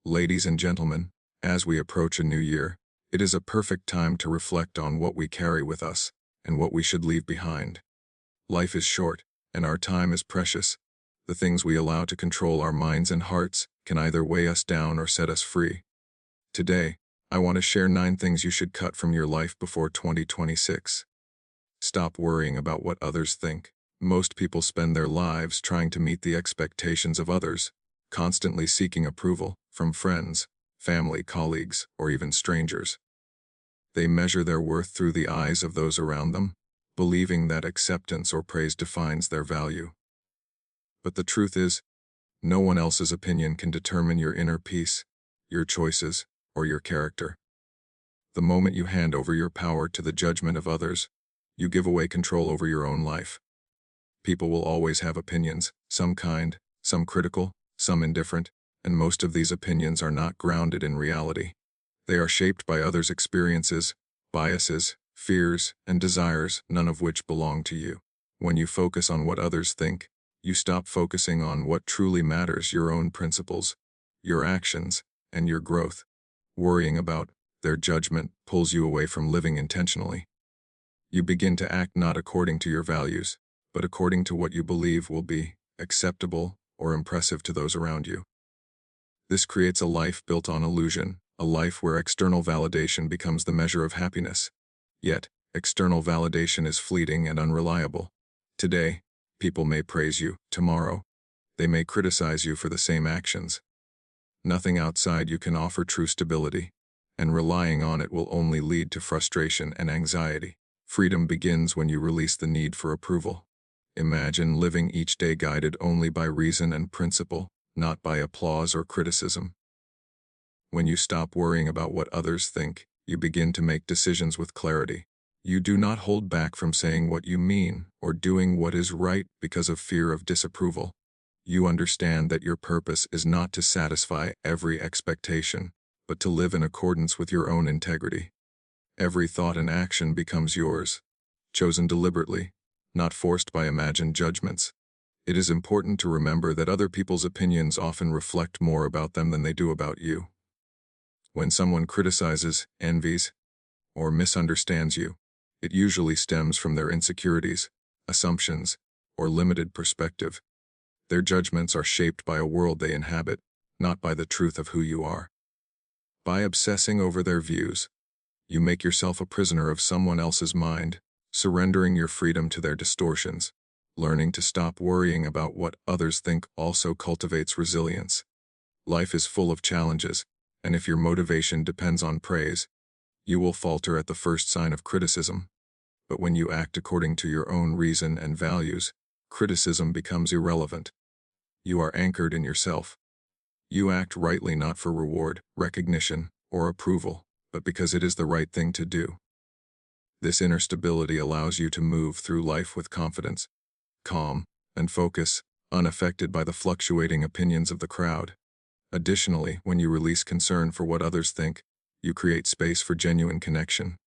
Ladies and gentlemen, as we approach a new year, it is a perfect time to reflect on what we carry with us and what we should leave behind. Life is short, and our time is precious. The things we allow to control our minds and hearts can either weigh us down or set us free. Today, I want to share 9 things you should cut from your life before 2026. Stop worrying about what others think. Most people spend their lives trying to meet the expectations of others, constantly seeking approval from friends, family, colleagues, or even strangers. They measure their worth through the eyes of those around them, believing that acceptance or praise defines their value. But the truth is, no one else's opinion can determine your inner peace, your choices, or your character. The moment you hand over your power to the judgment of others, you give away control over your own life. People will always have opinions, some kind, some critical, some indifferent, and most of these opinions are not grounded in reality. They are shaped by others' experiences, biases, fears, and desires, none of which belong to you. When you focus on what others think, you stop focusing on what truly matters: your own principles, your actions, and your growth. Worrying about their judgment pulls you away from living intentionally. You begin to act not according to your values, but according to what you believe will be acceptable or impressive to those around you. This creates a life built on illusion, a life where external validation becomes the measure of happiness. Yet, external validation is fleeting and unreliable. Today, people may praise you. Tomorrow, they may criticize you for the same actions. Nothing outside you can offer true stability, and relying on it will only lead to frustration and anxiety. Freedom begins when you release the need for approval. Imagine living each day guided only by reason and principle, not by applause or criticism. When you stop worrying about what others think, you begin to make decisions with clarity. You do not hold back from saying what you mean or doing what is right because of fear of disapproval. You understand that your purpose is not to satisfy every expectation, but to live in accordance with your own integrity. Every thought and action becomes yours, chosen deliberately, not forced by imagined judgments. It is important to remember that other people's opinions often reflect more about them than they do about you. When someone criticizes, envies, or misunderstands you, it usually stems from their insecurities, assumptions, or limited perspective. Their judgments are shaped by a world they inhabit, not by the truth of who you are. By obsessing over their views, you make yourself a prisoner of someone else's mind, surrendering your freedom to their distortions. Learning to stop worrying about what others think also cultivates resilience. Life is full of challenges, and if your motivation depends on praise, you will falter at the first sign of criticism. But when you act according to your own reason and values, criticism becomes irrelevant. You are anchored in yourself. You act rightly not for reward, recognition, or approval, but because it is the right thing to do. This inner stability allows you to move through life with confidence, calm, and focus, unaffected by the fluctuating opinions of the crowd. Additionally, when you release concern for what others think, you create space for genuine connection.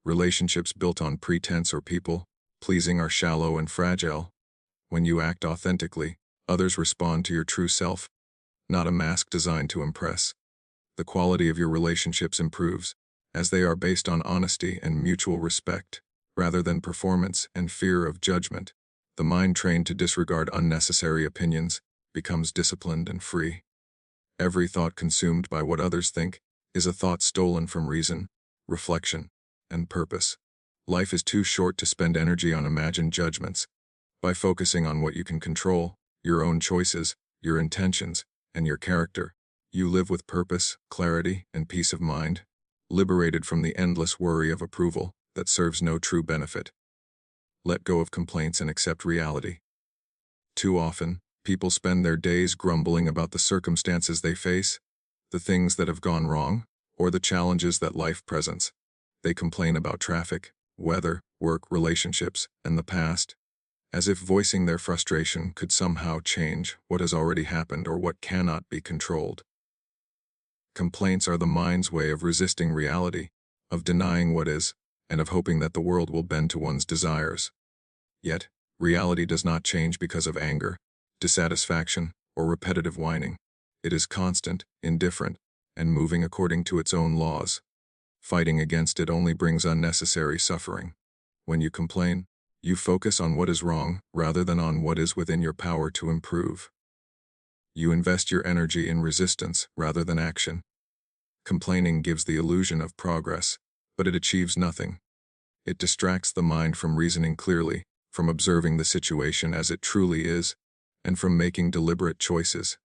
Relationships built on pretense or people-pleasing are shallow and fragile. When you act authentically, others respond to your true self, not a mask designed to impress. The quality of your relationships improves, as they are based on honesty and mutual respect, rather than performance and fear of judgment. The mind trained to disregard unnecessary opinions becomes disciplined and free. Every thought consumed by what others think is a thought stolen from reason, reflection, and purpose. Life is too short to spend energy on imagined judgments. By focusing on what you can control, your own choices, your intentions, and your character, you live with purpose, clarity, and peace of mind, liberated from the endless worry of approval that serves no true benefit. Let go of complaints and accept reality. Too often, people spend their days grumbling about the circumstances they face, the things that have gone wrong, or the challenges that life presents. They complain about traffic, weather, work, relationships, and the past, as if voicing their frustration could somehow change what has already happened or what cannot be controlled. Complaints are the mind's way of resisting reality, of denying what is, and of hoping that the world will bend to one's desires. Yet, reality does not change because of anger, dissatisfaction, or repetitive whining. It is constant, indifferent, and moving according to its own laws. Fighting against it only brings unnecessary suffering. When you complain, you focus on what is wrong rather than on what is within your power to improve. You invest your energy in resistance rather than action. Complaining gives the illusion of progress, but it achieves nothing. It distracts the mind from reasoning clearly, from observing the situation as it truly is, and from making deliberate choices.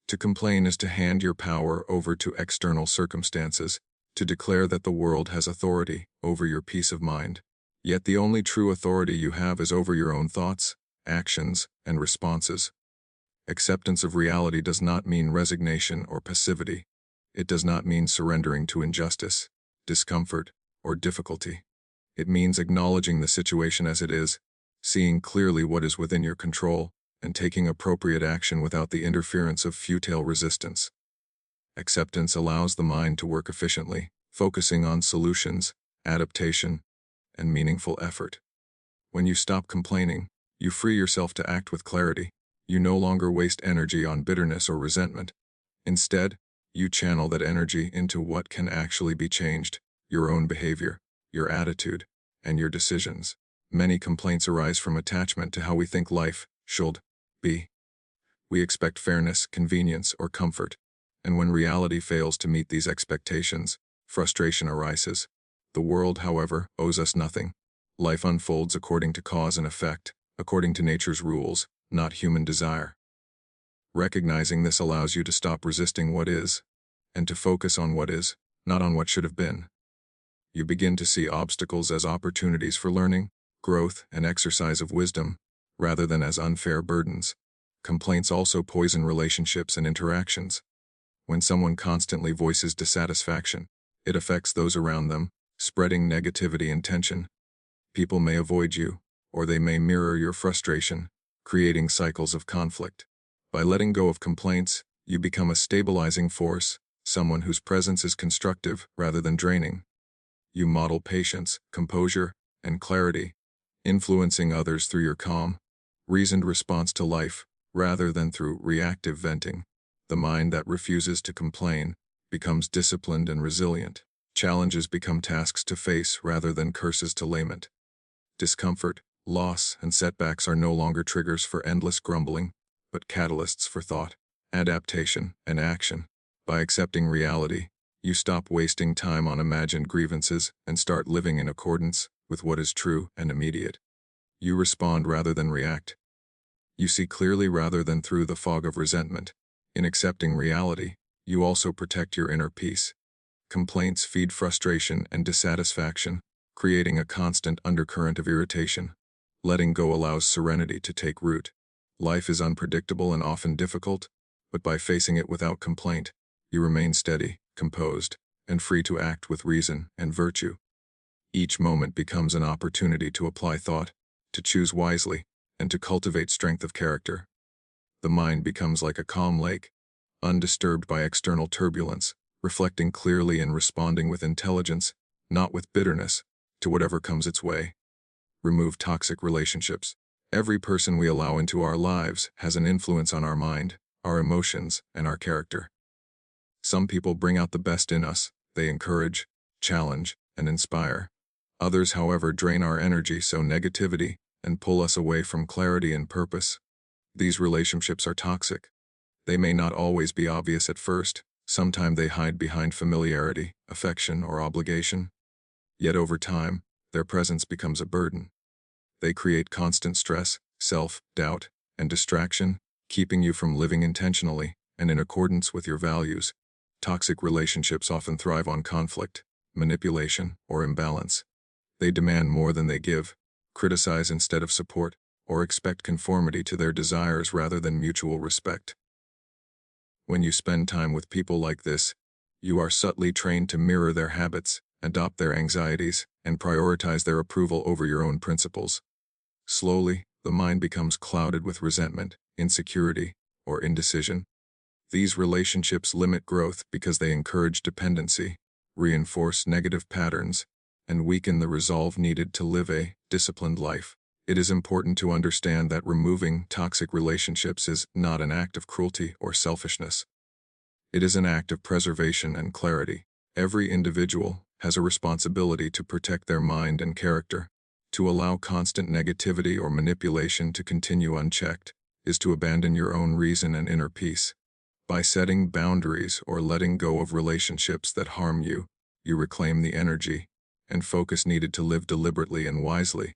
To complain is to hand your power over to external circumstances, to declare that the world has authority over your peace of mind. Yet the only true authority you have is over your own thoughts, actions, and responses. Acceptance of reality does not mean resignation or passivity. It does not mean surrendering to injustice, discomfort, or difficulty. It means acknowledging the situation as it is, seeing clearly what is within your control, and taking appropriate action without the interference of futile resistance. Acceptance allows the mind to work efficiently, focusing on solutions, adaptation, and meaningful effort. When you stop complaining, you free yourself to act with clarity. You no longer waste energy on bitterness or resentment. Instead, you channel that energy into what can actually be changed: your own behavior, your attitude, and your decisions. Many complaints arise from attachment to how we think life should be. We expect fairness, convenience, or comfort, and when reality fails to meet these expectations, frustration arises. The world, however, owes us nothing. Life unfolds according to cause and effect, according to nature's rules, not human desire. Recognizing this allows you to stop resisting what is, and to focus on what is, not on what should have been. You begin to see obstacles as opportunities for learning, growth, and exercise of wisdom, rather than as unfair burdens. Complaints also poison relationships and interactions. When someone constantly voices dissatisfaction, it affects those around them, spreading negativity and tension. People may avoid you, or they may mirror your frustration, creating cycles of conflict. By letting go of complaints, you become a stabilizing force, someone whose presence is constructive rather than draining. You model patience, composure, and clarity, influencing others through your calm, reasoned response to life, rather than through reactive venting. The mind that refuses to complain becomes disciplined and resilient. Challenges become tasks to face rather than curses to lament. Discomfort, loss, and setbacks are no longer triggers for endless grumbling, but catalysts for thought, adaptation, and action. By accepting reality, you stop wasting time on imagined grievances and start living in accordance with what is true and immediate. You respond rather than react. You see clearly rather than through the fog of resentment. In accepting reality, you also protect your inner peace. Complaints feed frustration and dissatisfaction, creating a constant undercurrent of irritation. Letting go allows serenity to take root. Life is unpredictable and often difficult, but by facing it without complaint, you remain steady, composed, and free to act with reason and virtue. Each moment becomes an opportunity to apply thought, to choose wisely, and to cultivate strength of character. The mind becomes like a calm lake, undisturbed by external turbulence, reflecting clearly and responding with intelligence, not with bitterness, to whatever comes its way. Remove toxic relationships. Every person we allow into our lives has an influence on our mind, our emotions, and our character. Some people bring out the best in us. They encourage, challenge, and inspire. Others, however, drain our energy, sow negativity, and pull us away from clarity and purpose. These relationships are toxic. They may not always be obvious at first. Sometimes they hide behind familiarity, affection, or obligation. Yet over time, their presence becomes a burden. They create constant stress, self-doubt, and distraction, keeping you from living intentionally and in accordance with your values. Toxic relationships often thrive on conflict, manipulation, or imbalance. They demand more than they give, criticize instead of support, or expect conformity to their desires rather than mutual respect. When you spend time with people like this, you are subtly trained to mirror their habits, adopt their anxieties, and prioritize their approval over your own principles. Slowly, the mind becomes clouded with resentment, insecurity, or indecision. These relationships limit growth because they encourage dependency, reinforce negative patterns, and weaken the resolve needed to live a disciplined life. It is important to understand that removing toxic relationships is not an act of cruelty or selfishness. It is an act of preservation and clarity. Every individual has a responsibility to protect their mind and character. To allow constant negativity or manipulation to continue unchecked is to abandon your own reason and inner peace. By setting boundaries or letting go of relationships that harm you, you reclaim the energy and focus needed to live deliberately and wisely.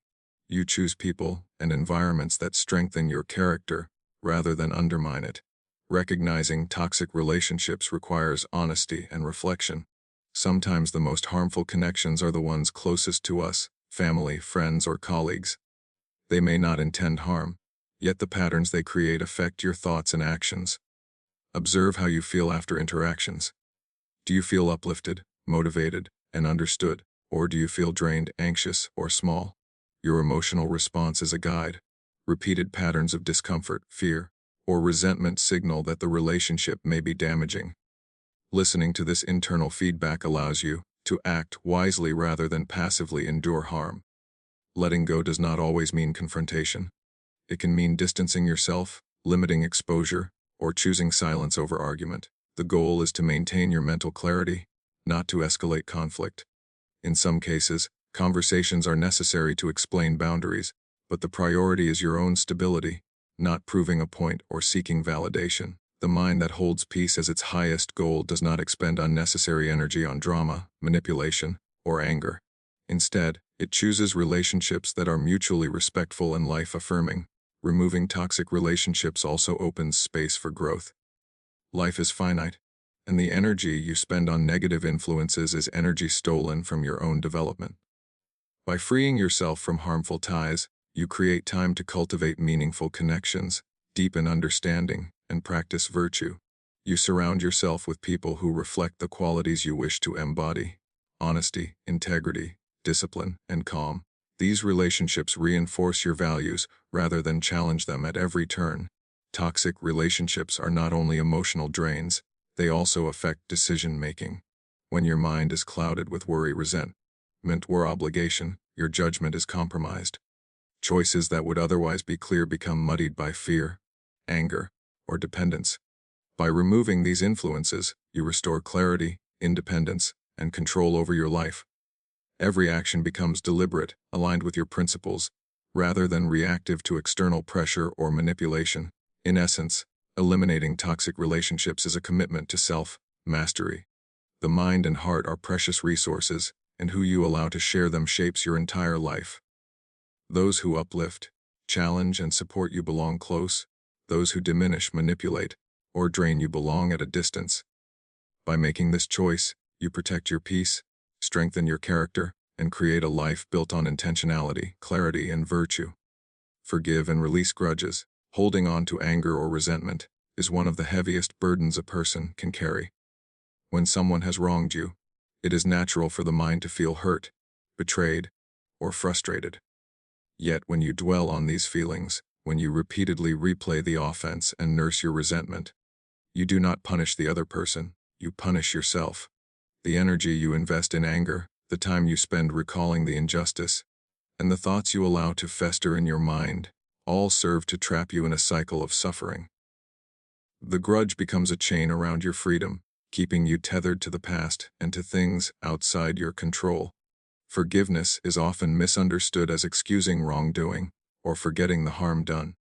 You choose people and environments that strengthen your character rather than undermine it. Recognizing toxic relationships requires honesty and reflection. Sometimes the most harmful connections are the ones closest to us, family, friends, or colleagues. They may not intend harm, yet the patterns they create affect your thoughts and actions. Observe how you feel after interactions. Do you feel uplifted, motivated, and understood, or do you feel drained, anxious, or small? Your emotional response is a guide. Repeated patterns of discomfort, fear, or resentment signal that the relationship may be damaging. Listening to this internal feedback allows you to act wisely rather than passively endure harm. Letting go does not always mean confrontation. It can mean distancing yourself, limiting exposure, or choosing silence over argument. The goal is to maintain your mental clarity, not to escalate conflict. In some cases, conversations are necessary to explain boundaries, but the priority is your own stability, not proving a point or seeking validation. The mind that holds peace as its highest goal does not expend unnecessary energy on drama, manipulation, or anger. Instead, it chooses relationships that are mutually respectful and life-affirming. Removing toxic relationships also opens space for growth. Life is finite, and the energy you spend on negative influences is energy stolen from your own development. By freeing yourself from harmful ties, you create time to cultivate meaningful connections, deepen understanding, and practice virtue. You surround yourself with people who reflect the qualities you wish to embody: honesty, integrity, discipline, and calm. These relationships reinforce your values rather than challenge them at every turn. Toxic relationships are not only emotional drains, they also affect decision-making. When your mind is clouded with worry, resentment, or obligation, your judgment is compromised. Choices that would otherwise be clear become muddied by fear, anger, or dependence. By removing these influences, you restore clarity, independence, and control over your life. Every action becomes deliberate, aligned with your principles, rather than reactive to external pressure or manipulation. In essence, eliminating toxic relationships is a commitment to self-mastery. The mind and heart are precious resources, and who you allow to share them shapes your entire life. Those who uplift, challenge, and support you belong close. Those who diminish, manipulate, or drain you belong at a distance. By making this choice, you protect your peace, strengthen your character, and create a life built on intentionality, clarity, and virtue. Forgive and release grudges. Holding on to anger or resentment is one of the heaviest burdens a person can carry. When someone has wronged you, it is natural for the mind to feel hurt, betrayed, or frustrated. Yet when you dwell on these feelings, when you repeatedly replay the offense and nurse your resentment, you do not punish the other person, you punish yourself. The energy you invest in anger, the time you spend recalling the injustice, and the thoughts you allow to fester in your mind, all serve to trap you in a cycle of suffering. The grudge becomes a chain around your freedom, keeping you tethered to the past and to things outside your control. Forgiveness is often misunderstood as excusing wrongdoing or forgetting the harm done.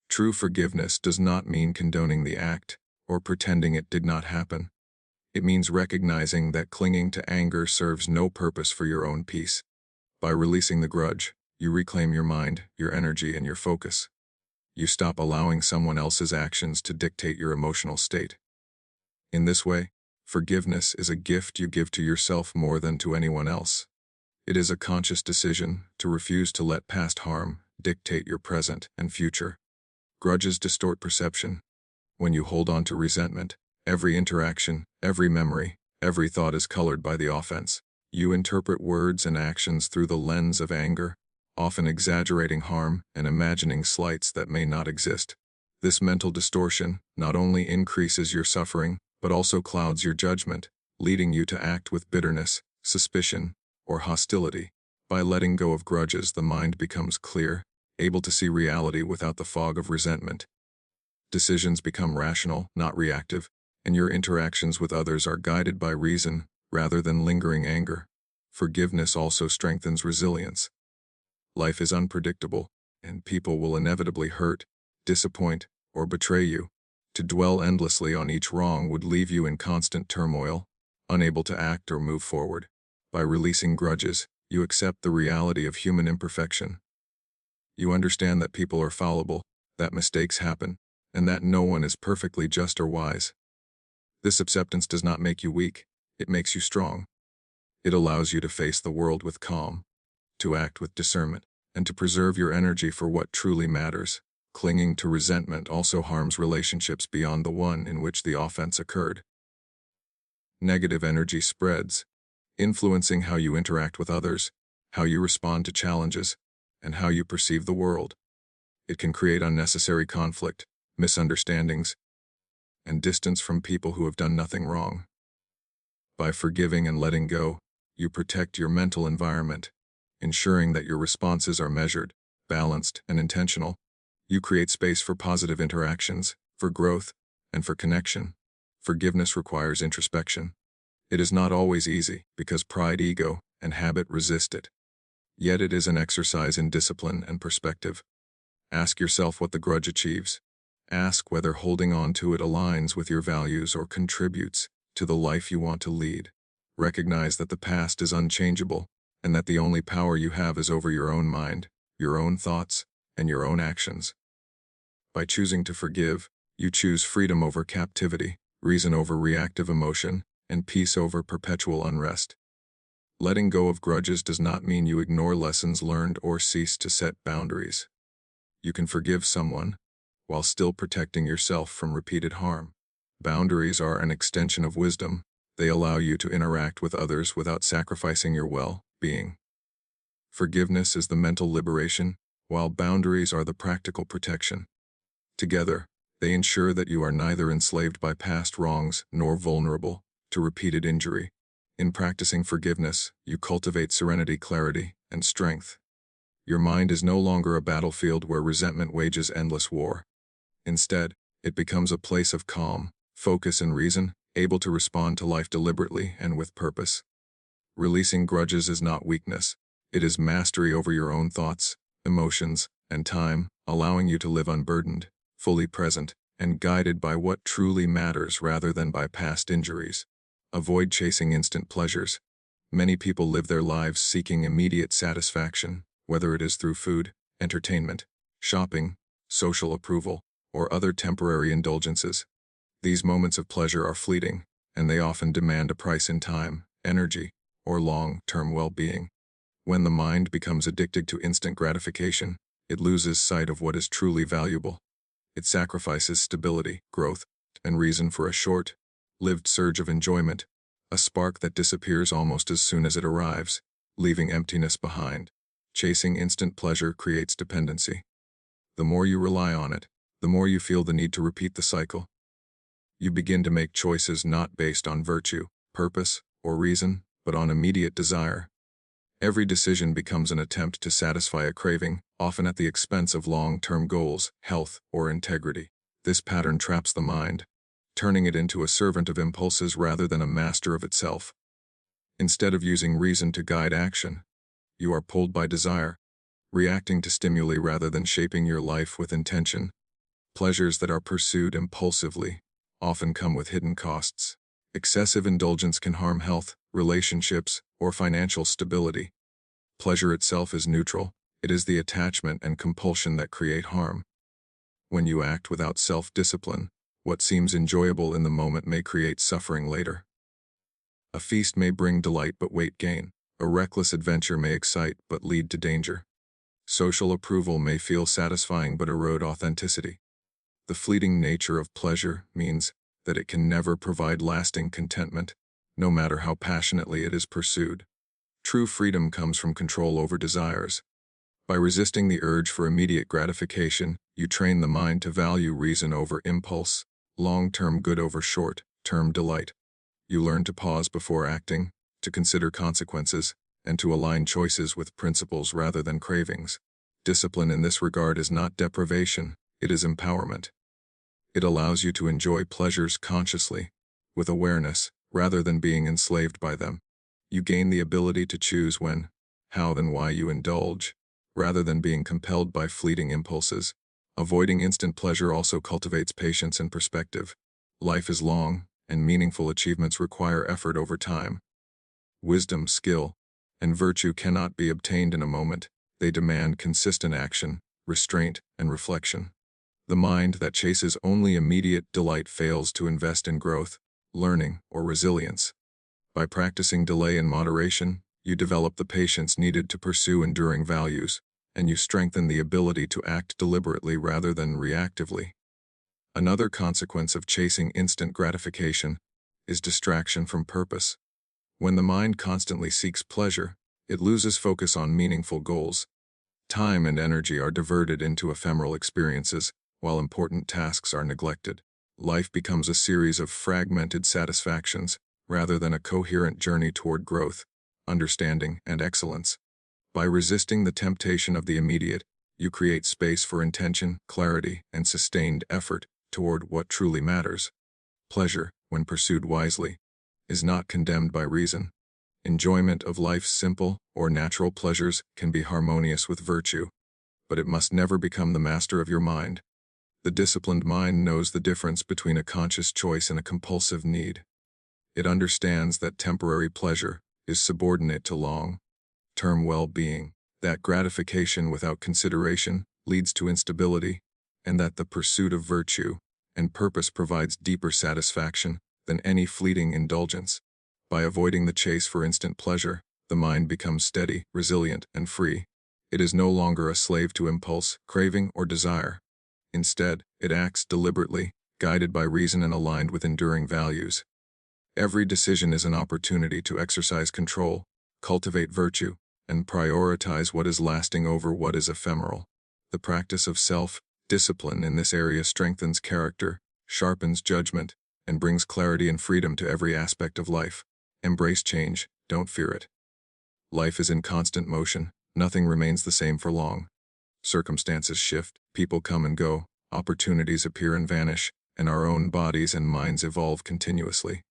True forgiveness does not mean condoning the act or pretending it did not happen. It means recognizing that clinging to anger serves no purpose for your own peace. By releasing the grudge, you reclaim your mind, your energy, and your focus. You stop allowing someone else's actions to dictate your emotional state. In this way, forgiveness is a gift you give to yourself more than to anyone else. It is a conscious decision to refuse to let past harm dictate your present and future. Grudges distort perception. When you hold on to resentment, every interaction, every memory, every thought is colored by the offense. You interpret words and actions through the lens of anger, often exaggerating harm and imagining slights that may not exist. This mental distortion not only increases your suffering, but also clouds your judgment, leading you to act with bitterness, suspicion, or hostility. By letting go of grudges, the mind becomes clear, able to see reality without the fog of resentment. Decisions become rational, not reactive, and your interactions with others are guided by reason rather than lingering anger. Forgiveness also strengthens resilience. Life is unpredictable, and people will inevitably hurt, disappoint, or betray you. To dwell endlessly on each wrong would leave you in constant turmoil, unable to act or move forward. By releasing grudges, you accept the reality of human imperfection. You understand that people are fallible, that mistakes happen, and that no one is perfectly just or wise. This acceptance does not make you weak, it makes you strong. It allows you to face the world with calm, to act with discernment, and to preserve your energy for what truly matters. Clinging to resentment also harms relationships beyond the one in which the offense occurred. Negative energy spreads, influencing how you interact with others, how you respond to challenges, and how you perceive the world. It can create unnecessary conflict, misunderstandings, and distance from people who have done nothing wrong. By forgiving and letting go, you protect your mental environment, ensuring that your responses are measured, balanced, and intentional. You create space for positive interactions, for growth, and for connection. Forgiveness requires introspection. It is not always easy because pride, ego, and habit resist it. Yet it is an exercise in discipline and perspective. Ask yourself what the grudge achieves. Ask whether holding on to it aligns with your values or contributes to the life you want to lead. Recognize that the past is unchangeable, and that the only power you have is over your own mind, your own thoughts, and your own actions. By choosing to forgive, you choose freedom over captivity, reason over reactive emotion, and peace over perpetual unrest. Letting go of grudges does not mean you ignore lessons learned or cease to set boundaries. You can forgive someone while still protecting yourself from repeated harm. Boundaries are an extension of wisdom. They allow you to interact with others without sacrificing your well-being. Forgiveness is the mental liberation, while boundaries are the practical protection. Together, they ensure that you are neither enslaved by past wrongs nor vulnerable to repeated injury. In practicing forgiveness, you cultivate serenity, clarity, and strength. Your mind is no longer a battlefield where resentment wages endless war. Instead, it becomes a place of calm, focus, and reason, able to respond to life deliberately and with purpose. Releasing grudges is not weakness. It is mastery over your own thoughts, emotions, and time, allowing you to live unburdened, fully present, and guided by what truly matters rather than by past injuries. Avoid chasing instant pleasures. Many people live their lives seeking immediate satisfaction, whether it is through food, entertainment, shopping, social approval, or other temporary indulgences. These moments of pleasure are fleeting, and they often demand a price in time, energy, or long-term well-being. When the mind becomes addicted to instant gratification, it loses sight of what is truly valuable. It sacrifices stability, growth, and reason for a short-lived surge of enjoyment, a spark that disappears almost as soon as it arrives, leaving emptiness behind. Chasing instant pleasure creates dependency. The more you rely on it, the more you feel the need to repeat the cycle. You begin to make choices not based on virtue, purpose, or reason, but on immediate desire. Every decision becomes an attempt to satisfy a craving, often at the expense of long-term goals, health, or integrity. This pattern traps the mind, turning it into a servant of impulses rather than a master of itself. Instead of using reason to guide action, you are pulled by desire, reacting to stimuli rather than shaping your life with intention. Pleasures that are pursued impulsively often come with hidden costs. Excessive indulgence can harm health, relationships, or financial stability. Pleasure itself is neutral. It is the attachment and compulsion that create harm. When you act without self-discipline, what seems enjoyable in the moment may create suffering later. A feast may bring delight but weight gain. A reckless adventure may excite but lead to danger. Social approval may feel satisfying but erode authenticity. The fleeting nature of pleasure means that it can never provide lasting contentment, no matter how passionately it is pursued. True freedom comes from control over desires. By resisting the urge for immediate gratification, you train the mind to value reason over impulse, long-term good over short-term delight. You learn to pause before acting, to consider consequences, and to align choices with principles rather than cravings. Discipline in this regard is not deprivation, it is empowerment. It allows you to enjoy pleasures consciously, with awareness, rather than being enslaved by them. You gain the ability to choose when, how, and why you indulge, rather than being compelled by fleeting impulses. Avoiding instant pleasure also cultivates patience and perspective. Life is long, and meaningful achievements require effort over time. Wisdom, skill, and virtue cannot be obtained in a moment. They demand consistent action, restraint, and reflection. The mind that chases only immediate delight fails to invest in growth, learning, or resilience. By practicing delay and moderation, you develop the patience needed to pursue enduring values, and you strengthen the ability to act deliberately rather than reactively. Another consequence of chasing instant gratification is distraction from purpose. When the mind constantly seeks pleasure, it loses focus on meaningful goals. Time and energy are diverted into ephemeral experiences, while important tasks are neglected. Life becomes a series of fragmented satisfactions, rather than a coherent journey toward growth, understanding, and excellence. By resisting the temptation of the immediate, you create space for intention, clarity, and sustained effort toward what truly matters. Pleasure, when pursued wisely, is not condemned by reason. Enjoyment of life's simple or natural pleasures can be harmonious with virtue, but it must never become the master of your mind. The disciplined mind knows the difference between a conscious choice and a compulsive need. It understands that temporary pleasure is subordinate to long-term well-being, that gratification without consideration leads to instability, and that the pursuit of virtue and purpose provides deeper satisfaction than any fleeting indulgence. By avoiding the chase for instant pleasure, the mind becomes steady, resilient, and free. It is no longer a slave to impulse, craving, or desire. Instead, it acts deliberately, guided by reason and aligned with enduring values. Every decision is an opportunity to exercise control, cultivate virtue, and prioritize what is lasting over what is ephemeral. The practice of self-discipline in this area strengthens character, sharpens judgment, and brings clarity and freedom to every aspect of life. Embrace change, don't fear it. Life is in constant motion, nothing remains the same for long. Circumstances shift, people come and go, opportunities appear and vanish, and our own bodies and minds evolve continuously.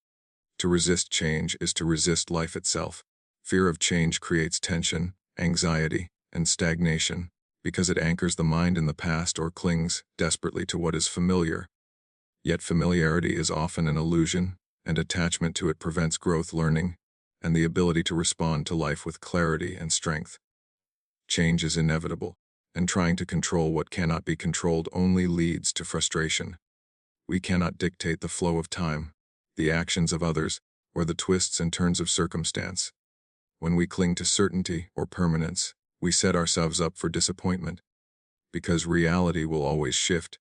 To resist change is to resist life itself. Fear of change creates tension, anxiety, and stagnation, because it anchors the mind in the past or clings desperately to what is familiar. Yet familiarity is often an illusion, and attachment to it prevents growth, learning, and the ability to respond to life with clarity and strength. Change is inevitable, and trying to control what cannot be controlled only leads to frustration. We cannot dictate the flow of time, the actions of others, or the twists and turns of circumstance. When we cling to certainty or permanence, we set ourselves up for disappointment, because reality will always shift,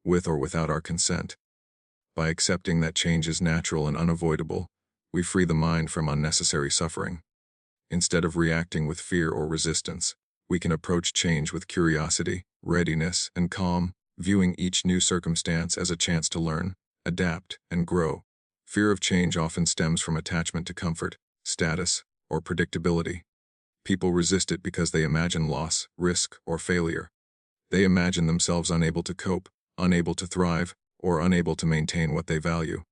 with or without our consent. By accepting that change is natural and unavoidable, we free the mind from unnecessary suffering. Instead of reacting with fear or resistance, we can approach change with curiosity, readiness, and calm, viewing each new circumstance as a chance to learn, adapt, and grow. Fear of change often stems from attachment to comfort, status, or predictability. People resist it because they imagine loss, risk, or failure. They imagine themselves unable to cope, unable to thrive, or unable to maintain what they value.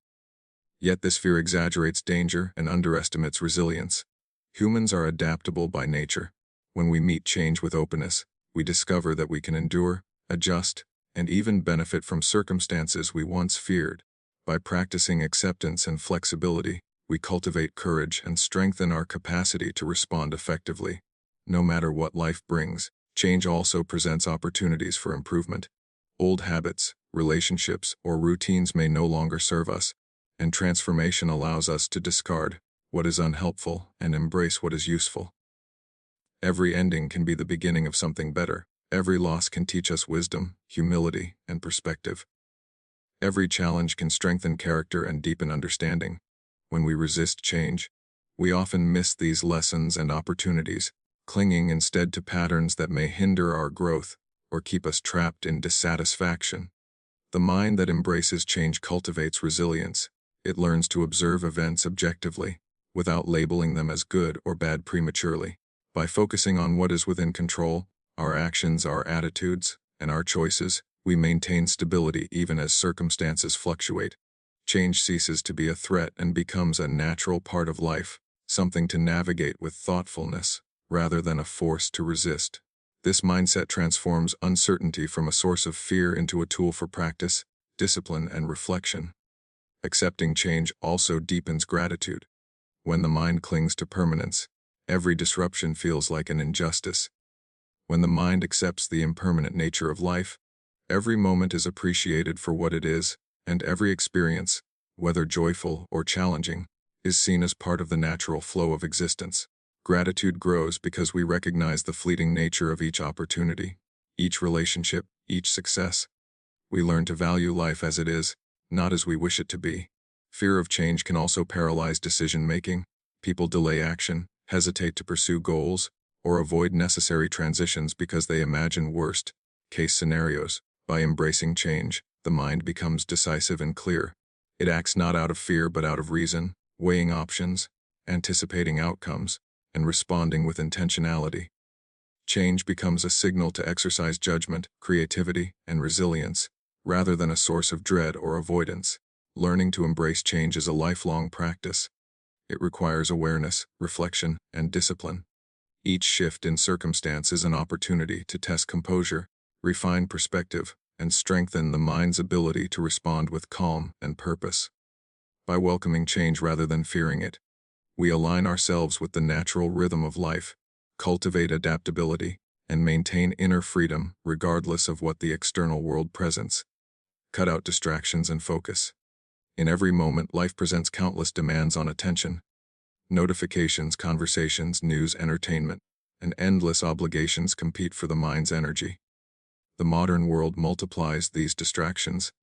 Yet this fear exaggerates danger and underestimates resilience. Humans are adaptable by nature. When we meet change with openness, we discover that we can endure, adjust, and even benefit from circumstances we once feared. By practicing acceptance and flexibility, we cultivate courage and strengthen our capacity to respond effectively. No matter what life brings, change also presents opportunities for improvement. Old habits, relationships, or routines may no longer serve us, and transformation allows us to discard what is unhelpful and embrace what is useful. Every ending can be the beginning of something better. Every loss can teach us wisdom, humility, and perspective. Every challenge can strengthen character and deepen understanding. When we resist change, we often miss these lessons and opportunities, clinging instead to patterns that may hinder our growth or keep us trapped in dissatisfaction. The mind that embraces change cultivates resilience. It learns to observe events objectively, without labeling them as good or bad prematurely. By focusing on what is within control, our actions, our attitudes, and our choices, we maintain stability even as circumstances fluctuate. Change ceases to be a threat and becomes a natural part of life, something to navigate with thoughtfulness, rather than a force to resist. This mindset transforms uncertainty from a source of fear into a tool for practice, discipline, and reflection. Accepting change also deepens gratitude. When the mind clings to permanence, every disruption feels like an injustice. When the mind accepts the impermanent nature of life, every moment is appreciated for what it is, and every experience, whether joyful or challenging, is seen as part of the natural flow of existence. Gratitude grows because we recognize the fleeting nature of each opportunity, each relationship, each success. We learn to value life as it is, not as we wish it to be. Fear of change can also paralyze decision-making. People delay action, hesitate to pursue goals, or avoid necessary transitions because they imagine worst-case scenarios. By embracing change, the mind becomes decisive and clear. It acts not out of fear but out of reason, weighing options, anticipating outcomes, and responding with intentionality. Change becomes a signal to exercise judgment, creativity, and resilience, rather than a source of dread or avoidance. Learning to embrace change is a lifelong practice. It requires awareness, reflection, and discipline. Each shift in circumstance is an opportunity to test composure, refine perspective, and strengthen the mind's ability to respond with calm and purpose. By welcoming change rather than fearing it, we align ourselves with the natural rhythm of life, cultivate adaptability, and maintain inner freedom regardless of what the external world presents. Cut out distractions and focus. In every moment, life presents countless demands on attention. Notifications, conversations, news, entertainment, and endless obligations compete for the mind's energy. The modern world multiplies these distractions,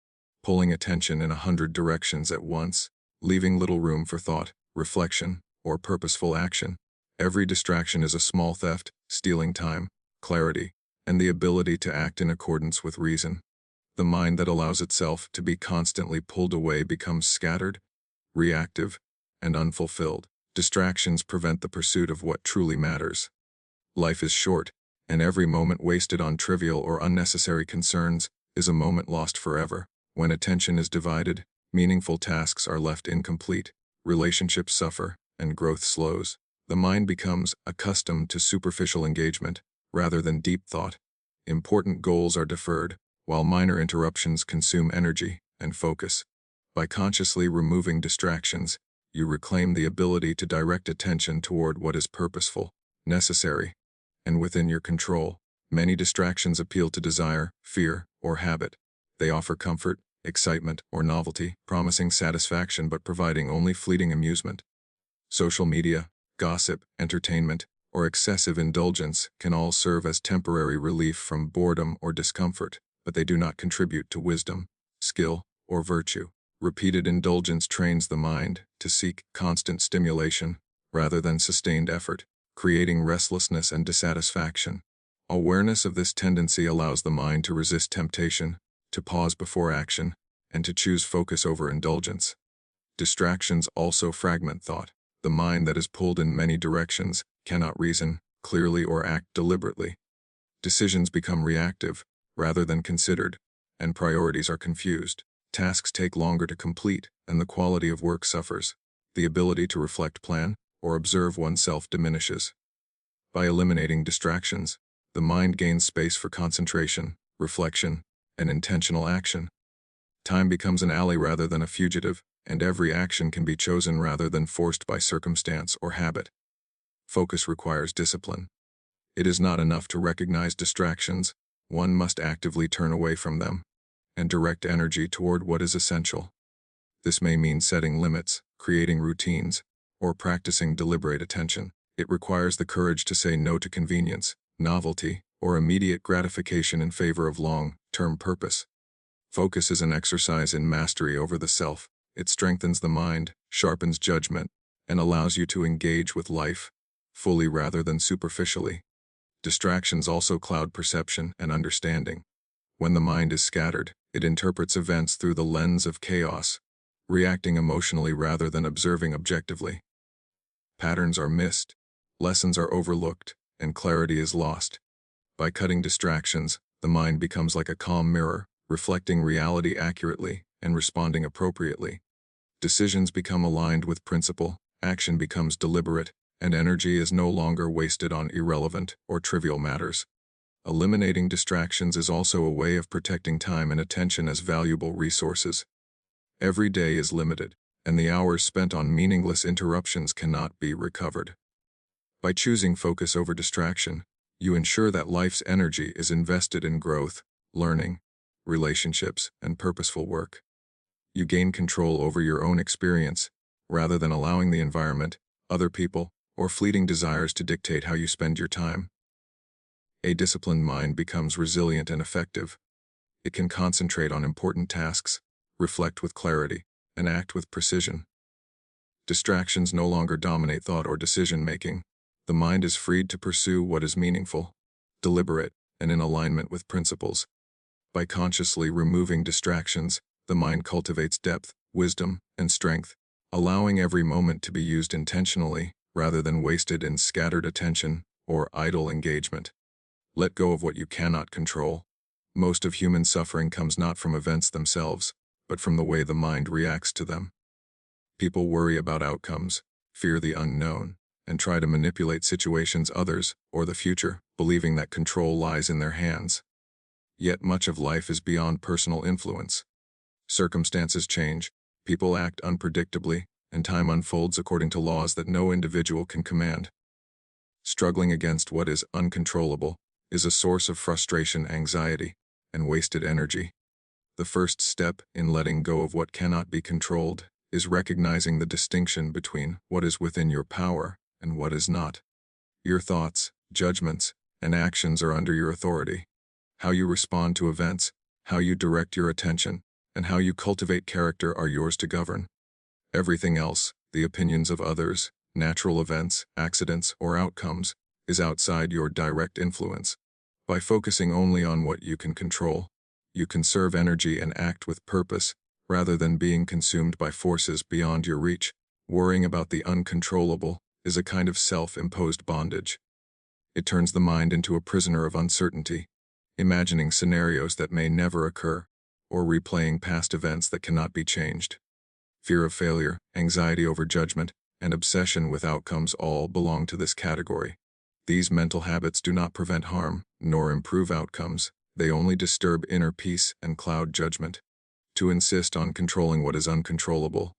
pulling attention in 100 directions at once, leaving little room for thought, reflection, or purposeful action. Every distraction is a small theft, stealing time, clarity, and the ability to act in accordance with reason. The mind that allows itself to be constantly pulled away becomes scattered, reactive, and unfulfilled. Distractions prevent the pursuit of what truly matters. Life is short, and every moment wasted on trivial or unnecessary concerns is a moment lost forever. When attention is divided, meaningful tasks are left incomplete, relationships suffer, and growth slows. The mind becomes accustomed to superficial engagement, rather than deep thought. Important goals are deferred, while minor interruptions consume energy and focus. By consciously removing distractions, you reclaim the ability to direct attention toward what is purposeful, necessary, and within your control. Many distractions appeal to desire, fear, or habit. They offer comfort, excitement, or novelty, promising satisfaction but providing only fleeting amusement. Social media, gossip, entertainment, or excessive indulgence can all serve as temporary relief from boredom or discomfort, but they do not contribute to wisdom, skill, or virtue. Repeated indulgence trains the mind to seek constant stimulation rather than sustained effort, creating restlessness and dissatisfaction. Awareness of this tendency allows the mind to resist temptation, to pause before action, and to choose focus over indulgence. Distractions also fragment thought. The mind that is pulled in many directions cannot reason clearly or act deliberately. Decisions become reactive, rather than considered, and priorities are confused. Tasks take longer to complete, and the quality of work suffers. The ability to reflect, plan, or observe oneself diminishes. By eliminating distractions, the mind gains space for concentration, reflection, and intentional action. Time becomes an ally rather than a fugitive, and every action can be chosen rather than forced by circumstance or habit. Focus requires discipline. It is not enough to recognize distractions. One must actively turn away from them and direct energy toward what is essential. This may mean setting limits, creating routines, or practicing deliberate attention. It requires the courage to say no to convenience, novelty, or immediate gratification in favor of long-term purpose. Focus is an exercise in mastery over the self. It strengthens the mind, sharpens judgment, and allows you to engage with life fully rather than superficially. Distractions also cloud perception and understanding. When the mind is scattered, it interprets events through the lens of chaos, reacting emotionally rather than observing objectively. Patterns are missed, lessons are overlooked, and clarity is lost. By cutting distractions, the mind becomes like a calm mirror, reflecting reality accurately and responding appropriately. Decisions become aligned with principle, action becomes deliberate, and energy is no longer wasted on irrelevant or trivial matters. Eliminating distractions is also a way of protecting time and attention as valuable resources. Every day is limited, and the hours spent on meaningless interruptions cannot be recovered. By choosing focus over distraction, you ensure that life's energy is invested in growth, learning, relationships, and purposeful work. You gain control over your own experience, rather than allowing the environment, other people, or fleeting desires to dictate how you spend your time. A disciplined mind becomes resilient and effective. It can concentrate on important tasks, reflect with clarity, and act with precision. Distractions no longer dominate thought or decision-making. The mind is freed to pursue what is meaningful, deliberate, and in alignment with principles. By consciously removing distractions, the mind cultivates depth, wisdom, and strength, allowing every moment to be used intentionally rather than wasted in scattered attention or idle engagement. Let go of what you cannot control. Most of human suffering comes not from events themselves, but from the way the mind reacts to them. People worry about outcomes, fear the unknown, and try to manipulate situations, others, or the future, believing that control lies in their hands. Yet much of life is beyond personal influence. Circumstances change, people act unpredictably, and time unfolds according to laws that no individual can command. Struggling against what is uncontrollable is a source of frustration, anxiety, and wasted energy. The first step in letting go of what cannot be controlled is recognizing the distinction between what is within your power and what is not. Your thoughts, judgments, and actions are under your authority. How you respond to events, how you direct your attention, and how you cultivate character are yours to govern. Everything else, the opinions of others, natural events, accidents, or outcomes, is outside your direct influence. By focusing only on what you can control, you conserve energy and act with purpose, rather than being consumed by forces beyond your reach. Worrying about the uncontrollable is a kind of self-imposed bondage. It turns the mind into a prisoner of uncertainty, imagining scenarios that may never occur, or replaying past events that cannot be changed. Fear of failure, anxiety over judgment, and obsession with outcomes all belong to this category. These mental habits do not prevent harm, nor improve outcomes. They only disturb inner peace and cloud judgment. To insist on controlling what is uncontrollable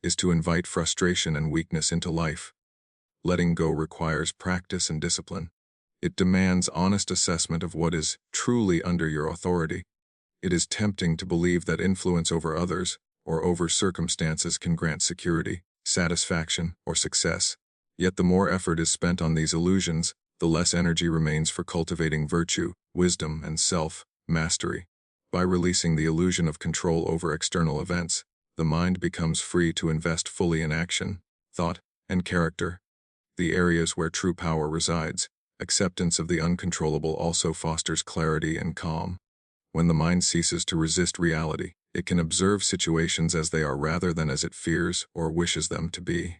is to invite frustration and weakness into life. Letting go requires practice and discipline. It demands honest assessment of what is truly under your authority. It is tempting to believe that influence over others or over circumstances can grant security, satisfaction, or success. Yet the more effort is spent on these illusions, the less energy remains for cultivating virtue, wisdom, and self-mastery. By releasing the illusion of control over external events, the mind becomes free to invest fully in action, thought, and character, the areas where true power resides. Acceptance of the uncontrollable also fosters clarity and calm. When the mind ceases to resist reality, it can observe situations as they are rather than as it fears or wishes them to be.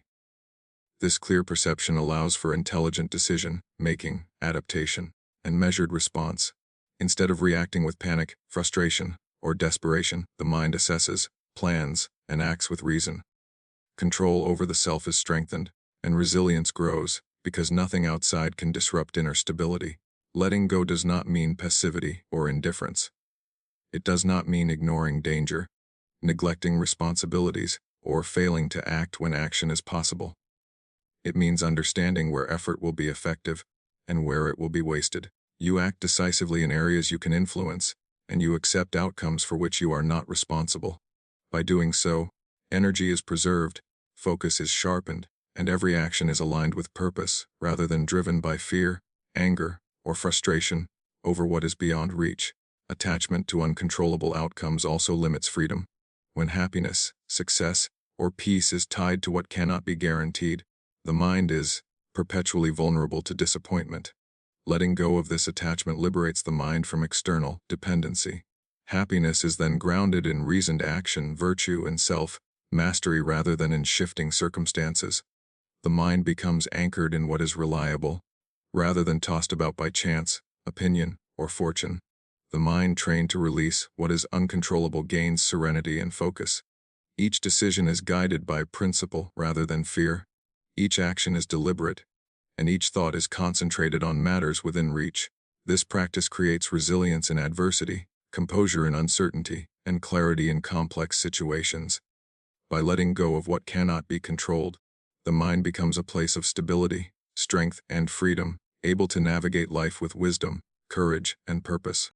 This clear perception allows for intelligent decision-making, adaptation, and measured response. Instead of reacting with panic, frustration, or desperation, the mind assesses, plans, and acts with reason. Control over the self is strengthened, and resilience grows, because nothing outside can disrupt inner stability. Letting go does not mean passivity or indifference. It does not mean ignoring danger, neglecting responsibilities, or failing to act when action is possible. It means understanding where effort will be effective and where it will be wasted. You act decisively in areas you can influence, and you accept outcomes for which you are not responsible. By doing so, energy is preserved, focus is sharpened, and every action is aligned with purpose rather than driven by fear, anger, or frustration over what is beyond reach. Attachment to uncontrollable outcomes also limits freedom. When happiness, success, or peace is tied to what cannot be guaranteed, the mind is perpetually vulnerable to disappointment. Letting go of this attachment liberates the mind from external dependency. Happiness is then grounded in reasoned action, virtue, and self-mastery rather than in shifting circumstances. The mind becomes anchored in what is reliable, rather than tossed about by chance, opinion, or fortune. The mind trained to release what is uncontrollable gains serenity and focus. Each decision is guided by principle rather than fear. Each action is deliberate, and each thought is concentrated on matters within reach. This practice creates resilience in adversity, composure in uncertainty, and clarity in complex situations. By letting go of what cannot be controlled, the mind becomes a place of stability, strength, and freedom, able to navigate life with wisdom, courage, and purpose.